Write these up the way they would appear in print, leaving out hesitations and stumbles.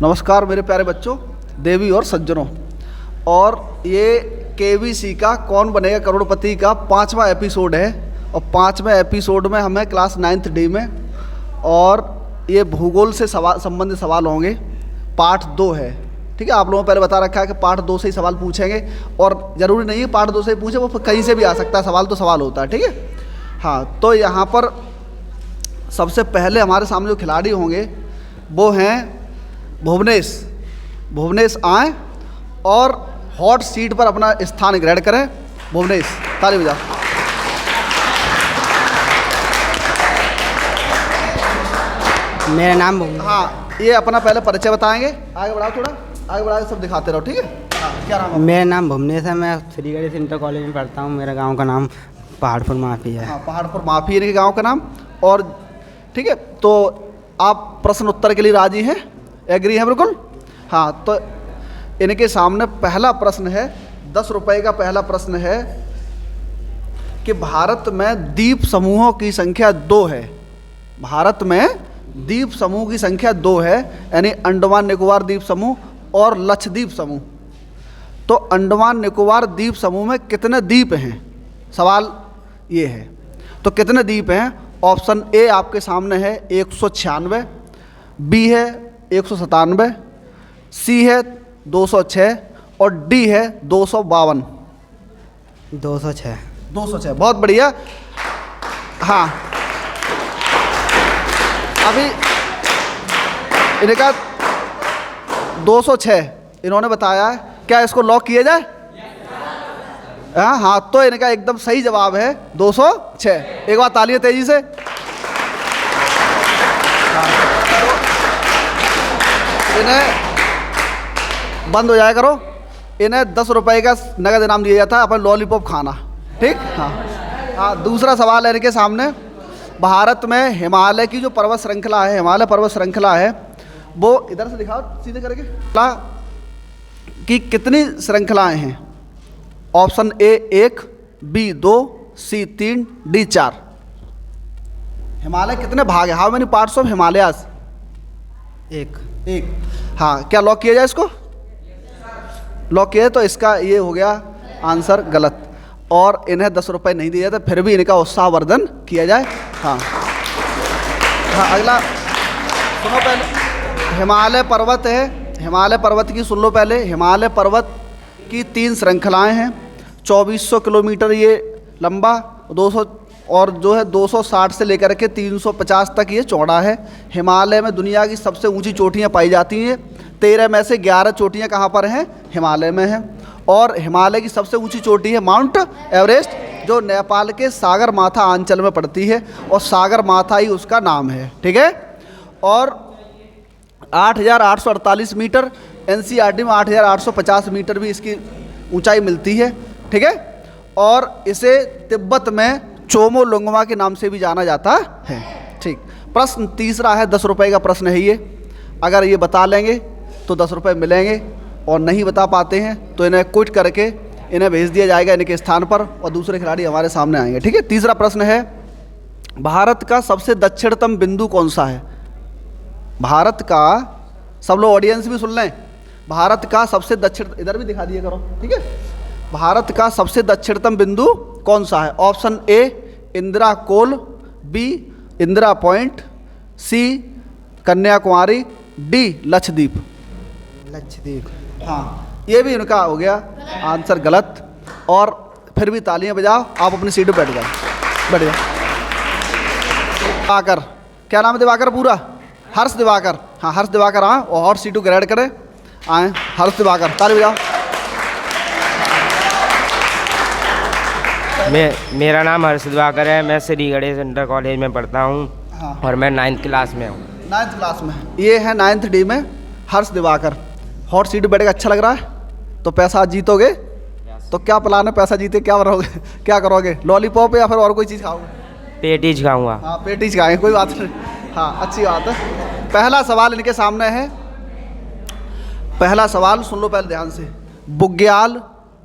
नमस्कार मेरे प्यारे बच्चों, देवी और सज्जनों। और ये केबीसी का कौन बनेगा करोड़पति का 5वां एपिसोड है। और 5वें एपिसोड में हमें क्लास 9th डी में और ये भूगोल से संबंधित सवाल होंगे। पार्ट 2 है, ठीक है। आप लोगों को पहले बता रखा है कि पार्ट 2 से ही सवाल पूछेंगे, और ज़रूरी नहीं है पार्ट 2 से ही पूछे, वो कहीं से भी आ सकता है। सवाल तो सवाल होता है, ठीक है। हाँ, तो यहाँ पर सबसे पहले हमारे सामने जो खिलाड़ी होंगे वो हैं भुवनेश आए और हॉट सीट पर अपना स्थान ग्रहण करें। भुवनेश, ताली बजाओ। मेरा नाम भुवनेश। हाँ, ये अपना पहले परिचय बताएंगे। आगे बढ़ाओ, थोड़ा आगे बढ़ा के सब दिखाते रहो, ठीक है। हाँ, क्या नाम है? मेरा नाम भुवनेश है। मैं श्रीगढ़ इंटर कॉलेज में पढ़ता हूँ। मेरा गांव का नाम पहाड़पुर माफी है। हाँ, पहाड़पुर माफी है इनके गाँव का नाम। और ठीक है, तो आप प्रश्न उत्तर के लिए राजी हैं, एग्री हैं बिल्कुल। हाँ, तो इनके सामने पहला प्रश्न है, 10 रुपए का पहला प्रश्न है कि भारत में द्वीप समूहों की संख्या 2 है। भारत में द्वीप समूह की संख्या 2 है, यानी अंडमान निकोबार द्वीप समूह और लक्षद्वीप समूह। तो अंडमान निकोबार द्वीप समूह में कितने द्वीप हैं, सवाल ये है। तो कितने द्वीप हैं? ऑप्शन ए आपके सामने है 196, बी है 197, सी है 206 और डी है 252। 206। 206, बहुत बढ़िया। हाँ, अभी इनका 206 इन्होंने बताया है। क्या इसको लॉक किया जाए? हाँ, तो इनका एकदम सही जवाब है 206। एक बार तालियां तेजी से। इन्हें बंद हो जाया करो। इन्हें 10 रुपए का नगद इनाम दिया जाता है, अपन लॉलीपॉप खाना, ठीक। हाँ, दूसरा सवाल है इनके सामने। भारत में हिमालय की जो पर्वत श्रृंखला है, हिमालय पर्वत श्रृंखला है, वो इधर से दिखाओ सीधे करके, कि कितनी श्रृंखलाएं हैं? Option A 1, B 2, C 3, D 4। Himalaya कितने भाग है? How many parts of Himalayas? एक। हाँ, क्या लॉक किया जाए इसको? लॉक किया है, तो इसका ये हो गया आंसर गलत। और इन्हें 10 रुपये नहीं दिए जाते, फिर भी इनका उत्साहवर्धन किया जाए। हाँ, अगला सुनो पहले। हिमालय पर्वत है, हिमालय पर्वत की सुन लो पहले। हिमालय पर्वत की 3 श्रृंखलाएं हैं। 2400 किलोमीटर ये लंबा, 200 और जो है 260 से लेकर के 350 तक ये चौड़ा है। हिमालय में दुनिया की सबसे ऊंची चोटियां पाई जाती हैं। 13 में से 11 चोटियां कहाँ पर हैं? हिमालय में हैं। और हिमालय की सबसे ऊंची चोटी है माउंट एवरेस्ट, जो नेपाल के सागर माथा अंचल में पड़ती है, और सागर माथा ही उसका नाम है, ठीक है। और 8,848 मीटर, एनसीईआरटी में 8,850 मीटर भी इसकी ऊंचाई मिलती है, ठीक है। और इसे तिब्बत में चोमोलुंगमा के नाम से भी जाना जाता है, ठीक। प्रश्न तीसरा है, 10 रुपये का प्रश्न है ये। अगर ये बता लेंगे तो 10 रुपये मिलेंगे, और नहीं बता पाते हैं तो इन्हें क्विट करके इन्हें भेज दिया जाएगा इनके स्थान पर, और दूसरे खिलाड़ी हमारे सामने आएंगे, ठीक है। तीसरा प्रश्न है, भारत का सबसे दक्षिणतम बिंदु कौन सा है? भारत का, सब लोग ऑडियंस भी सुन लें, भारत का सबसे दक्षिण, इधर भी दिखा दिया करो, ठीक है। भारत का सबसे दक्षिणतम बिंदु कौन सा है? Option A Indira col, B Indira point, C Kanyakumari, D Lakshadweep. Lakshadweep. हाँ, ये भी इनका हो गया आंसर गलत। और फिर भी तालियां बजाओ, आप अपनी सीट पर बैठ जाओ, बैठ जाओ। दिवाकर, क्या नाम है दिवाकर पूरा? हर्ष दिवाकर। हाँ, हर्ष दिवाकर आए और हॉट सीट ग्रहण करें, आए हर्ष दिवाकर, ताली बजाओ। मेरा नाम हर्ष दिवाकर है। मैं श्रीगढ़ इंटर कॉलेज में पढ़ता हूँ। हाँ, और मैं 9th क्लास में हूँ। 9th क्लास में। ये है 9th डी में हर्ष दिवाकर। हॉट सीट बैठ के अच्छा लग रहा है? तो पैसा जीतोगे? तो क्या प्लान है पैसा जीते क्या करोगे? क्या करोगे, लॉलीपॉप या फिर और कोई चीज़ खाओगे? पेटीज खाऊंगा। हाँ, पेटीज खाएंगे, कोई बात नहीं। हाँ, अच्छी बात है। पहला सवाल इनके सामने है। पहला सवाल सुन लो पहले ध्यान से। बुग्याल,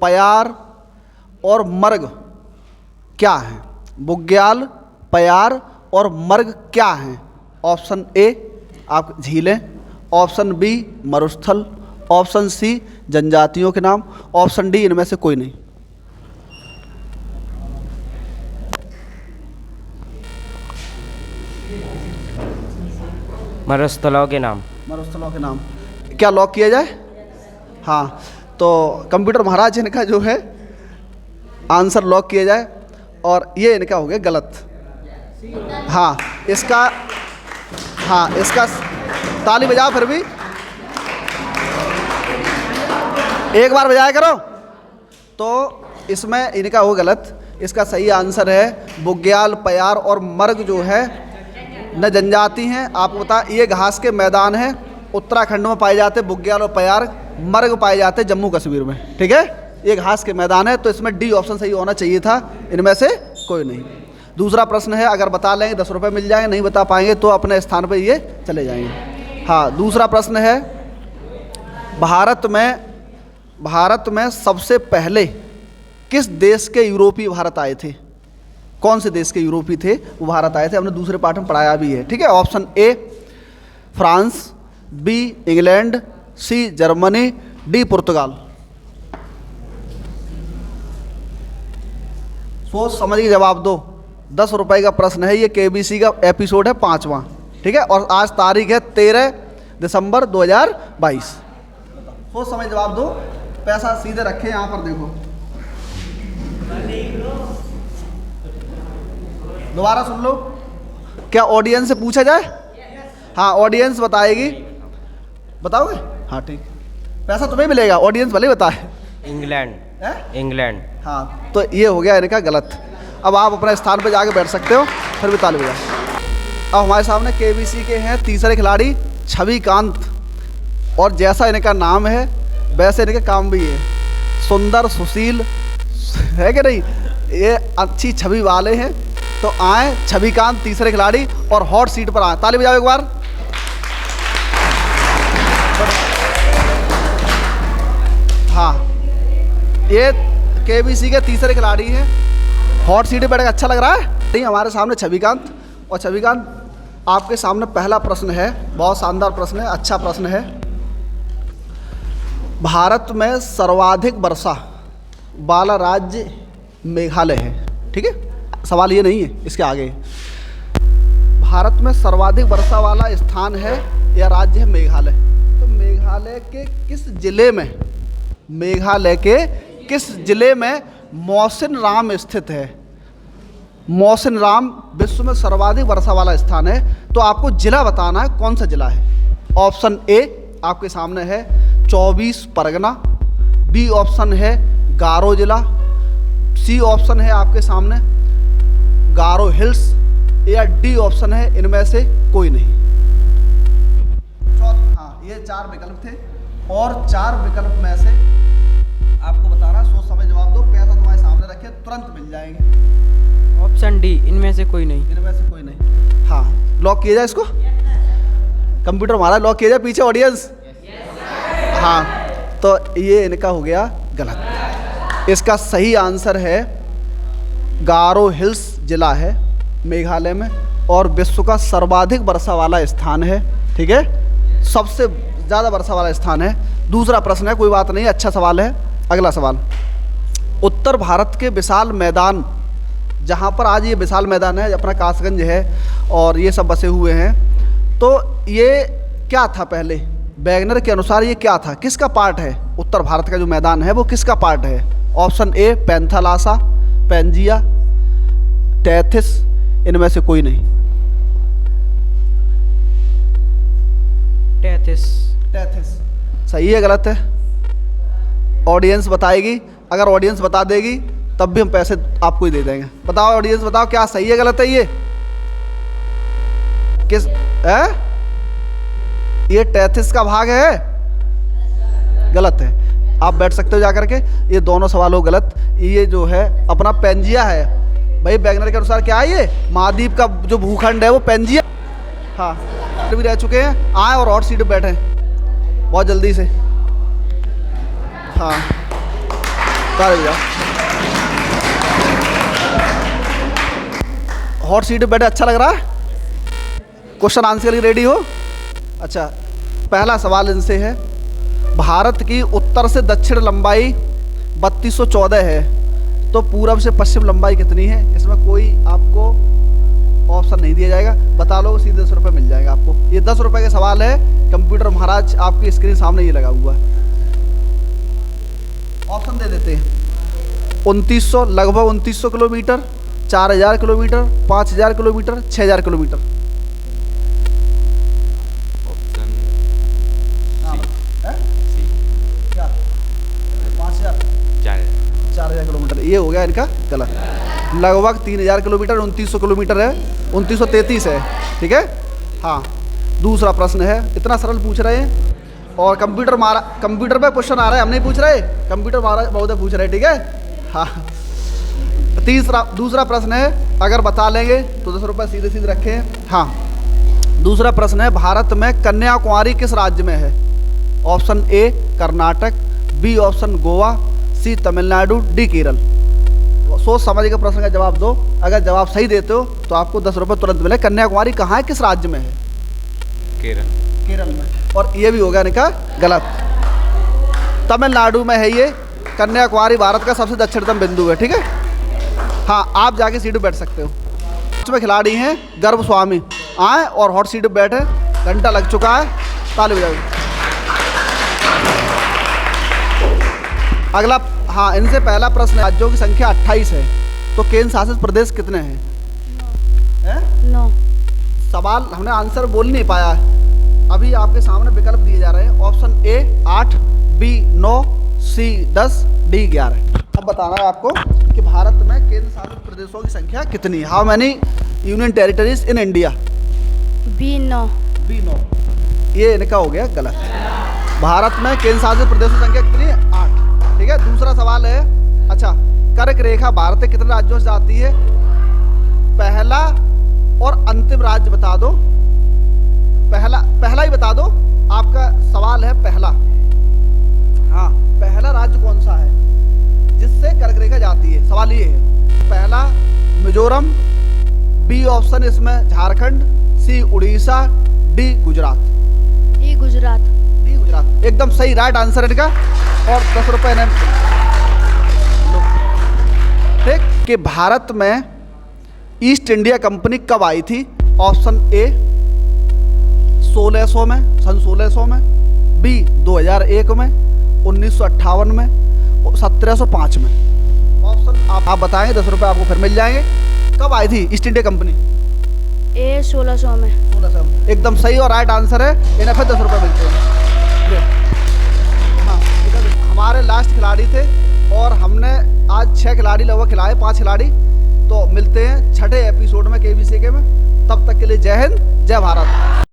पयार और मर्ग क्या है? बुग्याल, पयार और मर्ग क्या हैं? ऑप्शन ए आप झीलें, ऑप्शन बी मरुस्थल, ऑप्शन सी जनजातियों के नाम, ऑप्शन डी इनमें से कोई नहीं। मरुस्थलों के नाम। मरुस्थलों के नाम, क्या लॉक किया जाए? हाँ, तो कंप्यूटर महाराज इनका जो है आंसर लॉक किया जाए, और ये इनका हो गया गलत। हाँ इसका, हाँ इसका ताली बजाओ, फिर भी एक बार बजाया करो। तो इसमें इनका हो गलत, इसका सही आंसर है बुग्याल, पयार और मर्ग जो है न जनजाति हैं। आपको बता, ये घास के मैदान हैं, उत्तराखंड में पाए जाते बुग्याल और पयार, मर्ग पाए जाते जम्मू कश्मीर में। ठीक है, ये घास के मैदान है, तो इसमें डी ऑप्शन सही होना चाहिए था, इनमें से कोई नहीं। दूसरा प्रश्न है, अगर बता लेंगे 10 रुपये मिल जाएंगे, नहीं बता पाएंगे तो अपने स्थान पर ये चले जाएंगे। हाँ, दूसरा प्रश्न है, भारत में सबसे पहले किस देश के यूरोपीय भारत आए थे? कौन से देश के यूरोपीय थे वो भारत आए थे? हमने दूसरे पाठ में पढ़ाया भी है। ठीक है, option A France, B England, C Germany, D पुर्तगाल। सोच समझ के जवाब दो। 10 रुपये का प्रश्न है, ये केबीसी का एपिसोड है 5वां। ठीक है, और आज तारीख है 13 दिसंबर 2022। सोच समझ जवाब दो, पैसा सीधे रखे यहाँ पर देखो। दोबारा सुन लो, क्या ऑडियंस से पूछा जाए? हाँ, ऑडियंस बताएगी। बताओगे? हाँ ठीक, पैसा तुम्हें मिलेगा, ऑडियंस भले बताए। इंग्लैंड। इंग्लैंड। हाँ, तो ये हो गया इनका गलत। अब आप अपने स्थान पर जाके बैठ सकते हो, फिर भी ताली बजाओ। अब हमारे सामने केबीसी के हैं तीसरे खिलाड़ी छविकांत, और जैसा इनका नाम है वैसे इनके काम भी है, सुंदर सुशील है कि नहीं, ये अच्छी छवि वाले हैं। तो आए छविकांत तीसरे खिलाड़ी और हॉट सीट पर आए, ताली बजाओ एक बार। हाँ, ये केबीसी के तीसरे खिलाड़ी हैं, हॉट सीट पे बैठ के अच्छा लग रहा है नहीं? हमारे सामने छविकांत, और छविकांत आपके सामने पहला प्रश्न है, बहुत शानदार प्रश्न है, अच्छा प्रश्न है। भारत में सर्वाधिक वर्षा वाला राज्य मेघालय है। ठीक है, सवाल ये नहीं है, इसके आगे। भारत में सर्वाधिक वर्षा वाला स्थान है या राज्य है मेघालय। तो मेघालय के किस जिले में मौसिन राम स्थित है? मौसिन राम विश्व में सर्वाधिक वर्षा वाला स्थान है, तो आपको जिला बताना है, कौन सा जिला है। ऑप्शन ए आपके सामने है 24 परगना, बी ऑप्शन है गारो जिला, सी ऑप्शन है आपके सामने गारो हिल्स, या डी ऑप्शन है इनमें से कोई नहीं। हाँ, ये 4 विकल्प थे, और 4 विकल्प में से आपको बताना, सोच समझ जवाब दो। पैसा तुम्हारे सामने रखे, तुरंत मिल जाएंगे। ऑप्शन डी, इनमें से कोई नहीं। इनमें से कोई नहीं। हाँ, लॉक किया जाए इसको, कंप्यूटर हमारा लॉक किया जाए, पीछे ऑडियंस। हाँ, तो ये इनका हो गया गलत। इसका सही आंसर है गारो हिल्स जिला है मेघालय में, और विश्व का सर्वाधिक वर्षा वाला स्थान है। ठीक है, सबसे ज़्यादा वर्षा वाला स्थान है। दूसरा प्रश्न है, कोई बात नहीं, अच्छा सवाल है। अगला सवाल, उत्तर भारत के विशाल मैदान, जहाँ पर आज ये विशाल मैदान है, अपना कासगंज है और ये सब बसे हुए हैं, तो ये क्या था पहले? वैगनर के अनुसार ये क्या था, किसका पार्ट है? उत्तर भारत का जो मैदान है वो किसका पार्ट है? Option A Panthalassa, Pangaea, Tethys, इनमें से कोई नहीं। टेथिस। सही है, गलत है? ऑडियंस बताएगी, अगर ऑडियंस बता देगी तब भी हम पैसे आपको ही दे देंगे। बताओ ऑडियंस, बताओ क्या सही है गलत है? ये किस है? ये टेथिस का भाग है, गलत है। आप बैठ सकते हो जाकर के, ये दोनों सवालों गलत। ये जो है अपना पेंजिया है भाई, वैगनर के अनुसार क्या है, ये महाद्वीप का जो भूखंड है वो पेंजिया। हाँ, भी रह चुके हैं, आए और हॉट सीट पे बैठे बहुत जल्दी से। हाँ, जाओ हॉट सीट पे बैठे, अच्छा लग रहा है? क्वेश्चन आंसर के लिए रेडी हो? अच्छा, पहला सवाल इनसे है, भारत की उत्तर से दक्षिण लंबाई 3214 है, तो पूरब से पश्चिम लंबाई कितनी है? इसमें कोई आपको ऑप्शन नहीं दिया जाएगा, बता लो, सीधे 10 रुपये मिल जाएगा आपको। ये 10 रुपये का सवाल है, कंप्यूटर महाराज आपकी स्क्रीन सामने ये लगा हुआ है। ऑप्शन दे देते हैं। 2900, लगभग 2900 kilometre, 4000 kilometre, 5000 kilometre, 6000 kilometre. Option है? सी। क्या 5000 4000 किलोमीटर, ये हो गया इनका गलत। लगभग 3000 किलोमीटर, 2900 किलोमीटर है, 2933 है, ठीक है। हाँ, दूसरा प्रश्न है, इतना सरल पूछ रहे हैं और कंप्यूटर पे क्वेश्चन आ रहा है, हम नहीं पूछ रहे, कंप्यूटर महाराज महोदय पूछ रहे हैं, ठीक है। हाँ, दूसरा प्रश्न है, अगर बता लेंगे तो 10 रुपये सीधे सीधे रखें। हाँ, दूसरा प्रश्न है, भारत में कन्याकुमारी किस राज्य में है? Option A Karnataka, B option Goa, C Tamil Nadu, D Kerala. सोच समझ के प्रश्न का जवाब दो, अगर जवाब सही देते हो तो आपको 10 रुपये तुरंत मिले। कन्याकुमारी कहाँ है, किस राज्य में है? केरल में। और ये भी होगा इनका गलत, तमिलनाडु में है ये। कन्याकुमारी भारत का सबसे दक्षिणतम बिंदु है, ठीक है। हाँ, आप जाके सीट पर बैठ सकते हो। इसमें खिलाड़ी हैं गर्भ स्वामी, आए और हॉट सीट पर बैठे, घंटा लग चुका है, ताली बजाओ। अगला, हाँ, इनसे पहला प्रश्न, राज्यों की संख्या 28 है, तो केंद्र शासित प्रदेश कितने हैं? 9। सवाल हमने आंसर बोल नहीं पाया है, अभी आपके सामने विकल्प दिए जा रहे हैं। Option A 8, B 9, C 10, D 11। अब बताना है आपको कि भारत में केंद्र शासित प्रदेशों की संख्या कितनी है। How many union territories in India? B 9। B 9, ये इनका हो गया गलत। भारत में केंद्र शासित प्रदेशों की संख्या कितनी है? 8, ठीक है। दूसरा सवाल है, अच्छा, कर्क रेखा भारत के कितने राज्यों से जाती है? पहला और अंतिम राज्य बता दो। पहला ही बता दो, आपका सवाल है पहला। हाँ, पहला राज्य कौन सा है जिससे कर्क रेखा जाती है? सवाल ये है, पहला मिजोरम, बी ऑप्शन इसमें Jharkhand, C Orissa, D Gujarat. D Gujarat. D Gujarat एकदम सही, राइट आंसर है इनका। और 10 रुपये ने, ठीक। कि भारत में ईस्ट इंडिया कंपनी कब आई थी? ऑप्शन ए 1600 में, सन 1600 में, बी 2001 में, 1958 में, 1705 में। ऑप्शन आप बताएं, 10 रुपये आपको फिर मिल जाएंगे। कब आई थी ईस्ट इंडिया कंपनी? ए 1600 में। 1600 में, एकदम सही और राइट आंसर है, इन्हें फिर 10 रुपये मिलते हैं। हाँ, हमारे लास्ट खिलाड़ी थे और हमने आज 6 खिलाड़ी लगभग खिलाए, 5 खिलाड़ी। तो मिलते हैं छठे एपिसोड में KBCK में, तब तक के लिए जय हिंद, जय भारत।